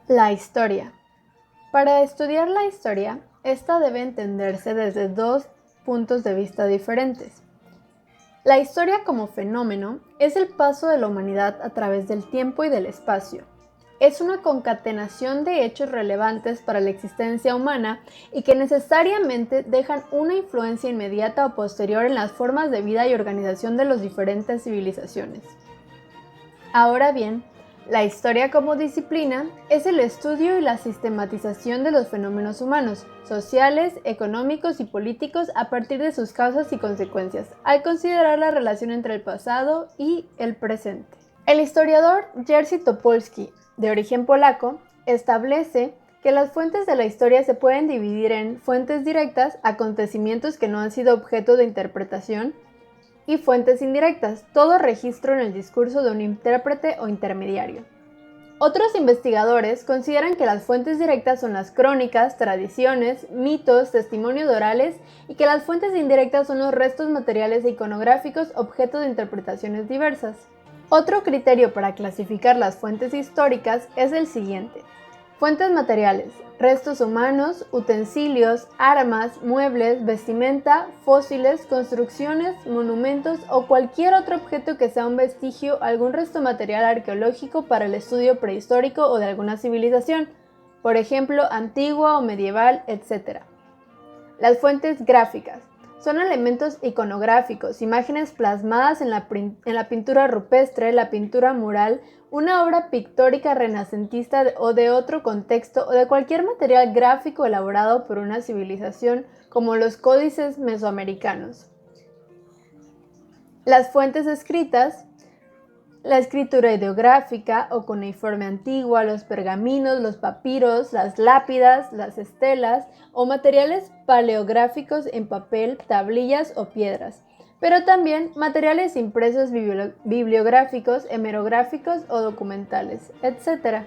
La historia. Para estudiar la historia, esta debe entenderse desde dos puntos de vista diferentes. La historia como fenómeno es el paso de la humanidad a través del tiempo y del espacio. Es una concatenación de hechos relevantes para la existencia humana y que necesariamente dejan una influencia inmediata o posterior en las formas de vida y organización de las diferentes civilizaciones. Ahora bien, la historia como disciplina es el estudio y la sistematización de los fenómenos humanos, sociales, económicos y políticos a partir de sus causas y consecuencias, al considerar la relación entre el pasado y el presente. El historiador Jerzy Topolsky, de origen polaco, establece que las fuentes de la historia se pueden dividir en fuentes directas, acontecimientos que no han sido objeto de interpretación, y fuentes indirectas, todo registro en el discurso de un intérprete o intermediario. Otros investigadores consideran que las fuentes directas son las crónicas, tradiciones, mitos, testimonios orales y que las fuentes indirectas son los restos materiales e iconográficos objeto de interpretaciones diversas. Otro criterio para clasificar las fuentes históricas es el siguiente. Fuentes materiales: restos humanos, utensilios, armas, muebles, vestimenta, fósiles, construcciones, monumentos o cualquier otro objeto que sea un vestigio, algún resto material arqueológico para el estudio prehistórico o de alguna civilización, por ejemplo, antigua o medieval, etc. Las fuentes gráficas son elementos iconográficos, imágenes plasmadas en la pintura rupestre, la pintura mural, una obra pictórica renacentista o de otro contexto o de cualquier material gráfico elaborado por una civilización, como los códices mesoamericanos. Las fuentes escritas: la escritura ideográfica o cuneiforme antigua, los pergaminos, los papiros, las lápidas, las estelas o materiales paleográficos en papel, tablillas o piedras, pero también materiales impresos bibliográficos, hemerográficos o documentales, etc.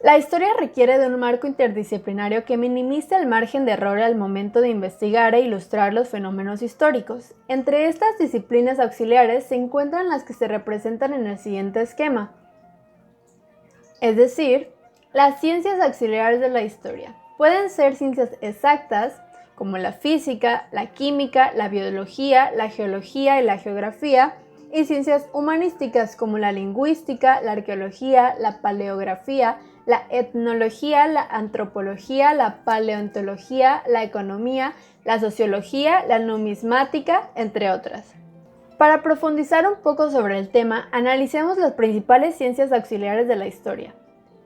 La historia requiere de un marco interdisciplinario que minimice el margen de error al momento de investigar e ilustrar los fenómenos históricos. Entre estas disciplinas auxiliares se encuentran las que se representan en el siguiente esquema, es decir, las ciencias auxiliares de la historia. Pueden ser ciencias exactas, como la física, la química, la biología, la geología y la geografía, y ciencias humanísticas como la lingüística, la arqueología, la paleografía, la etnología, la antropología, la paleontología, la economía, la sociología, la numismática, entre otras. Para profundizar un poco sobre el tema, analicemos las principales ciencias auxiliares de la historia.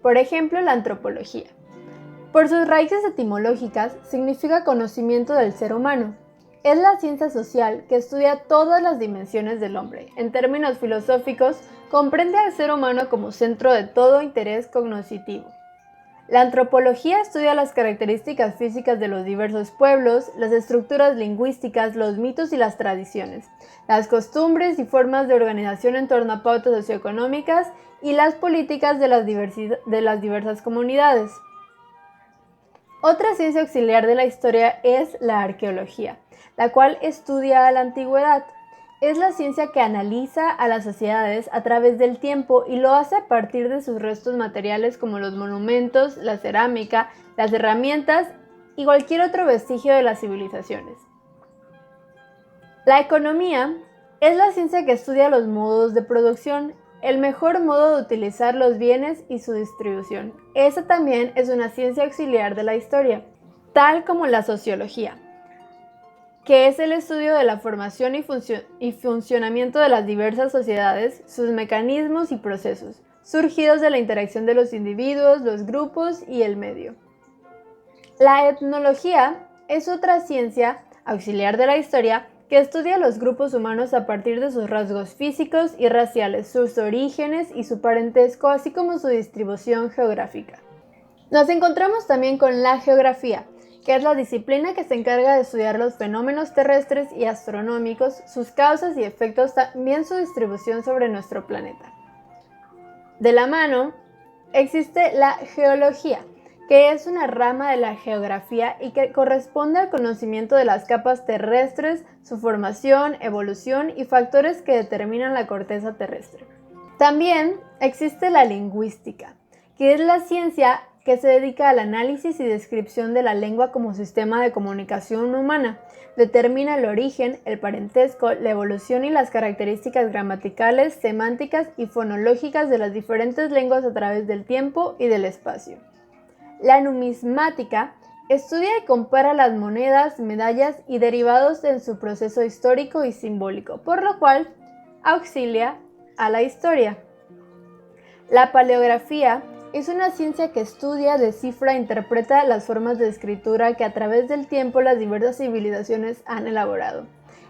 Por ejemplo, la antropología. Por sus raíces etimológicas, significa conocimiento del ser humano. Es la ciencia social que estudia todas las dimensiones del hombre. En términos filosóficos, comprende al ser humano como centro de todo interés cognoscitivo. La antropología estudia las características físicas de los diversos pueblos, las estructuras lingüísticas, los mitos y las tradiciones, las costumbres y formas de organización en torno a pautas socioeconómicas y las políticas de las diversas comunidades. Otra ciencia auxiliar de la historia es la arqueología, la cual estudia a la antigüedad. Es la ciencia que analiza a las sociedades a través del tiempo y lo hace a partir de sus restos materiales como los monumentos, la cerámica, las herramientas y cualquier otro vestigio de las civilizaciones. La economía es la ciencia que estudia los modos de producción, el mejor modo de utilizar los bienes y su distribución. Esa también es una ciencia auxiliar de la historia, tal como la sociología, que es el estudio de la formación y funcionamiento de las diversas sociedades, sus mecanismos y procesos, surgidos de la interacción de los individuos, los grupos y el medio. La etnología es otra ciencia auxiliar de la historia que estudia los grupos humanos a partir de sus rasgos físicos y raciales, sus orígenes y su parentesco, así como su distribución geográfica. Nos encontramos también con la geografía, que es la disciplina que se encarga de estudiar los fenómenos terrestres y astronómicos, sus causas y efectos, también su distribución sobre nuestro planeta. De la mano, existe la geología, que es una rama de la geografía y que corresponde al conocimiento de las capas terrestres, su formación, evolución y factores que determinan la corteza terrestre. También existe la lingüística, que es la ciencia que se dedica al análisis y descripción de la lengua como sistema de comunicación humana. Determina el origen, el parentesco, la evolución y las características gramaticales, semánticas y fonológicas de las diferentes lenguas a través del tiempo y del espacio. La numismática estudia y compara las monedas, medallas y derivados en su proceso histórico y simbólico, por lo cual auxilia a la historia. La paleografía es una ciencia que estudia, descifra e interpreta las formas de escritura que a través del tiempo las diversas civilizaciones han elaborado.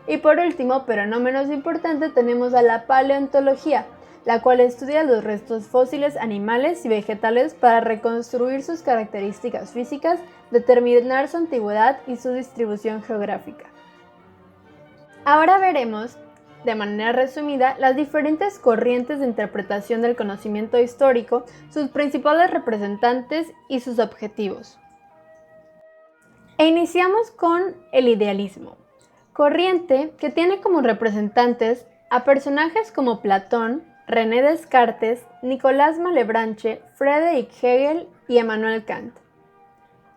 Y por último, pero no menos importante, tenemos a la paleontología, la cual estudia los restos fósiles animales y vegetales para reconstruir sus características físicas, determinar su antigüedad y su distribución geográfica. Ahora veremos, de manera resumida, las diferentes corrientes de interpretación del conocimiento histórico, sus principales representantes y sus objetivos. Iniciamos con el idealismo, corriente que tiene como representantes a personajes como Platón, René Descartes, Nicolás Malebranche, Friedrich Hegel y Emmanuel Kant.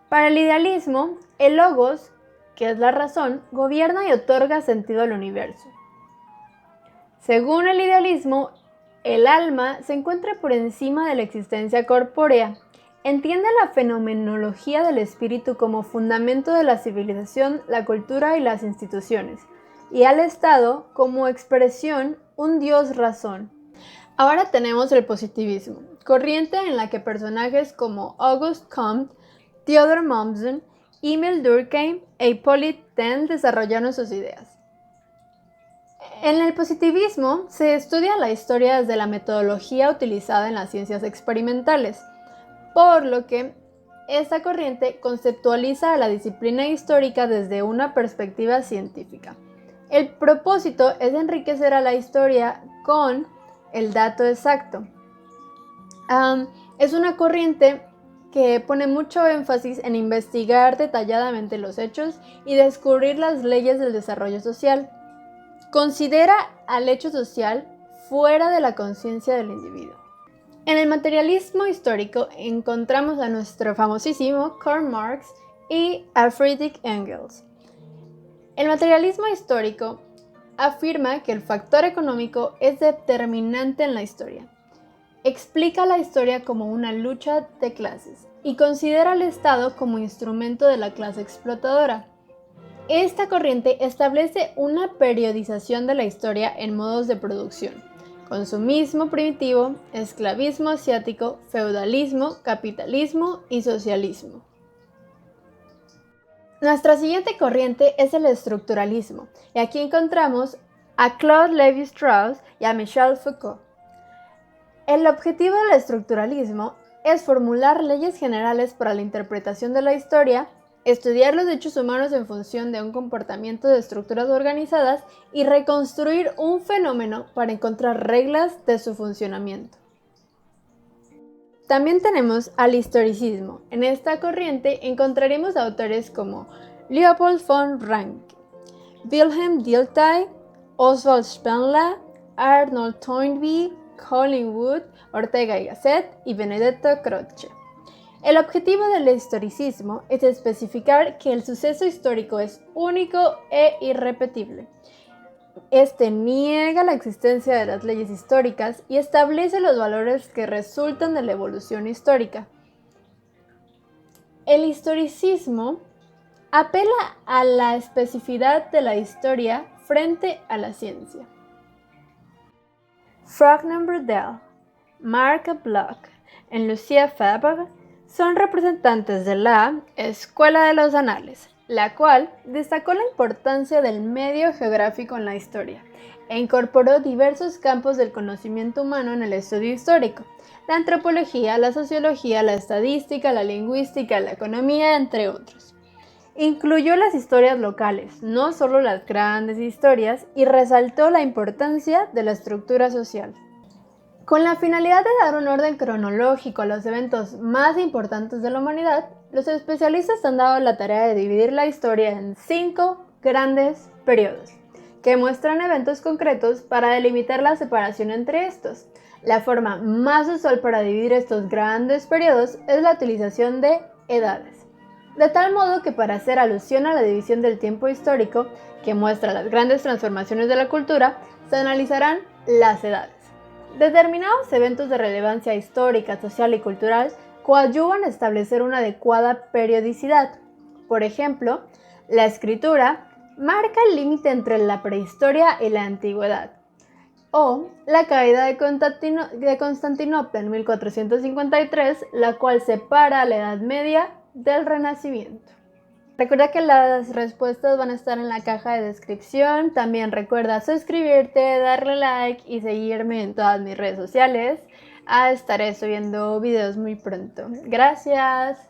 Para el idealismo, el logos, que es la razón, gobierna y otorga sentido al universo. Según el idealismo, el alma se encuentra por encima de la existencia corpórea. Entiende la fenomenología del espíritu como fundamento de la civilización, la cultura y las instituciones, y al Estado como expresión, un Dios razón. Ahora tenemos el positivismo, corriente en la que personajes como Auguste Comte, Theodor Mommsen, Emil Durkheim e Hippolyte Taine desarrollaron sus ideas. En el positivismo se estudia la historia desde la metodología utilizada en las ciencias experimentales, por lo que esta corriente conceptualiza a la disciplina histórica desde una perspectiva científica. El propósito es enriquecer a la historia con el dato exacto. Es una corriente que pone mucho énfasis en investigar detalladamente los hechos y descubrir las leyes del desarrollo social. Considera al hecho social fuera de la conciencia del individuo. En el materialismo histórico encontramos a nuestro famosísimo Karl Marx y a Friedrich Engels. El materialismo histórico afirma que el factor económico es determinante en la historia. Explica la historia como una lucha de clases y considera al Estado como instrumento de la clase explotadora. Esta corriente establece una periodización de la historia en modos de producción: consumismo primitivo, esclavismo asiático, feudalismo, capitalismo y socialismo. Nuestra siguiente corriente es el estructuralismo, y aquí encontramos a Claude Lévi-Strauss y a Michel Foucault. El objetivo del estructuralismo es formular leyes generales para la interpretación de la historia, estudiar los hechos humanos en función de un comportamiento de estructuras organizadas y reconstruir un fenómeno para encontrar reglas de su funcionamiento. También tenemos al historicismo. En esta corriente encontraremos autores como Leopold von Ranke, Wilhelm Dilthey, Oswald Spengler, Arnold Toynbee, Colin Wood, Ortega y Gasset y Benedetto Croce. El objetivo del historicismo es especificar que el suceso histórico es único e irrepetible. Este niega la existencia de las leyes históricas y establece los valores que resultan de la evolución histórica. El historicismo apela a la especificidad de la historia frente a la ciencia. Frogner Burdell, Marc Bloch y Lucia Fabre son representantes de la Escuela de los Anales, la cual destacó la importancia del medio geográfico en la historia e incorporó diversos campos del conocimiento humano en el estudio histórico: la antropología, la sociología, la estadística, la lingüística, la economía, entre otros. Incluyó las historias locales, no solo las grandes historias, y resaltó la importancia de la estructura social. Con la finalidad de dar un orden cronológico a los eventos más importantes de la humanidad, los especialistas han dado la tarea de dividir la historia en 5 grandes periodos, que muestran eventos concretos para delimitar la separación entre estos. La forma más usual para dividir estos grandes periodos es la utilización de edades. De tal modo que para hacer alusión a la división del tiempo histórico, que muestra las grandes transformaciones de la cultura, se analizarán las edades. Determinados eventos de relevancia histórica, social y cultural coadyuvan a establecer una adecuada periodicidad. Por ejemplo, la escritura marca el límite entre la prehistoria y la antigüedad. O la caída de Constantinopla en 1453, la cual separa la Edad Media del Renacimiento. Recuerda que las respuestas van a estar en la caja de descripción. También recuerda suscribirte, darle like y seguirme en todas mis redes sociales. Estaré subiendo videos muy pronto. Gracias.